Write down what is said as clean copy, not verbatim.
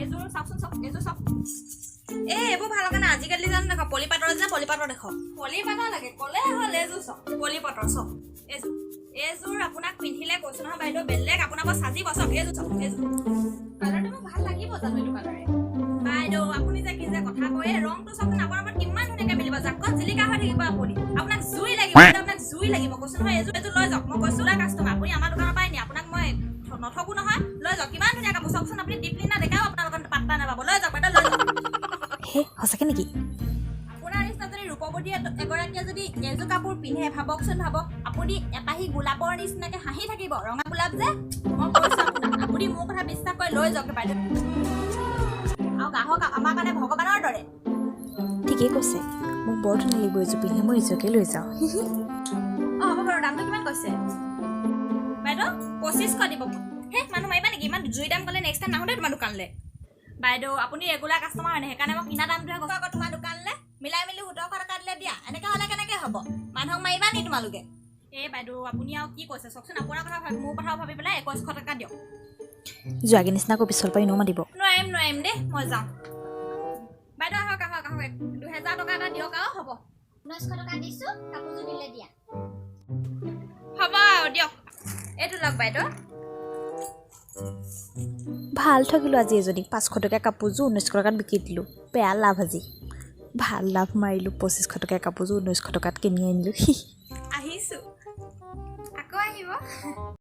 এইযোৰ চাওকচোন চাওক এইযোৰ চাওক এইবোৰ ভাল লগা নাই আজিকালি জানো দেখক পলিপাটৰ যে পলিপাটৰ দেখক পলিপাটৰ লাগে ক'লে হ'ল এইযোৰ চাওক পলিপাটৰ চাওক এইযোৰ আপোনাক পিন্ধিলে কৈছো নহয় বাইদেউ বেলেগ আপোনাক সাজিব চাওক এইযোৰ চাওক এইযোৰ কালাৰটো মোক ভাল লাগিব জানো এইটো কালাৰে বাইদেউ আপুনি যে কি যে কথা কয় ৰংটো চাওকচোন আপোনাৰ ওপৰত কিমান ধুনীয়াকৈ মিলিব জাকত জিলিকা হৈ থাকিব আপুনি আপোনাক জুই লাগিব আপোনাক জুই লাগিব কৈছো নহয় এইযোৰ লৈ যাওক মই কৈছো কাষ্টমাৰ আপুনি আমাৰ দোকানৰ পৰাই নি আপোনাক মই নথকো নহয় লৈ যাওক কিমান ধুনীয়া কাপোৰ চাওকচোন আপুনি ডিপ্লিনা দেখাও আপোনাৰ লগত পাত্তা নাপাব লৈ যাওক বাইদেউ লৈ যাওক হে সঁচাকৈ নেকি আপোনাৰ নিচিনা যদি ৰূপৱতী এগৰাকীয়ে যদি এযোৰ কাপোৰ পিন্ধে ভাবকচোন ভাবক আপুনি এপাহি গোলাপৰ নিচিনাকৈ হাঁহি থাকিব ৰঙা গোলাপ যে মই কৈছো আপোনাক আপুনি মোৰ কথা বিশ্বাস কৰি লৈ যাওক বাইদেউ আৰু গ্ৰাহক আমাৰ কাৰণে ভগৱানৰ দৰে ঠিকেই কৈছে মোক বৰ ধুনীয়া লাগিব এইযোৰ পিন্ধি মই এইযোৰকে লৈ যাওঁ অঁ হ'ব বাৰু দামটো কিমান কৈছে বাইদেউ 2500 দিব হে মানুহ মাৰিবা নেকি ইমান জুই দাম ক'লে নেক্সট টাইম নাহোঁ দেই তোমাৰ দোকানলৈ বাইদেউ আপুনি ৰেগুলাৰ কাষ্টমাৰ হয় সেইকাৰণে মই কিনা দামটোহে কৈছোঁ আকৌ তোমাৰ দোকানলৈ মিলাই মেলি 1700 টকা দিলে দিয়া এনেকৈ হ'লে কেনেকৈ হ'ব মানুহক মাৰিবা নি তোমালোকে এই বাইদেউ আপুনি আৰু কি কৈছে চাওকচোন আপোনাৰ কথা ভাবি মোৰ কথাও ভাবি পেলাই 2100 টকা দিয়ক যোৱাগী নিচিনা আকৌ পিছৰ পৰা এনেও মাতিব নোৱাৰিম দেই মই যাওঁ বাইদেউ আহক 2000 টকা এটা দিয়ক আৰু হ'ব 900 টকা দিছোঁ কাপোৰযোৰ দিলে দিয়া হ'ব আৰু দিয়ক এইটো লওক বাইদেউ ভাল ঠগিলোঁ আজি এজনী 500 টকীয়া কাপোৰযোৰ 1900 টকাত বিকি দিলোঁ বেয়া লাভ আজি ভাল লাভ মাৰিলোঁ 2500 টকীয়া কাপোৰযোৰ 1900 টকাত কিনি আনিলোঁ আহিছোঁ আকৌ আহিব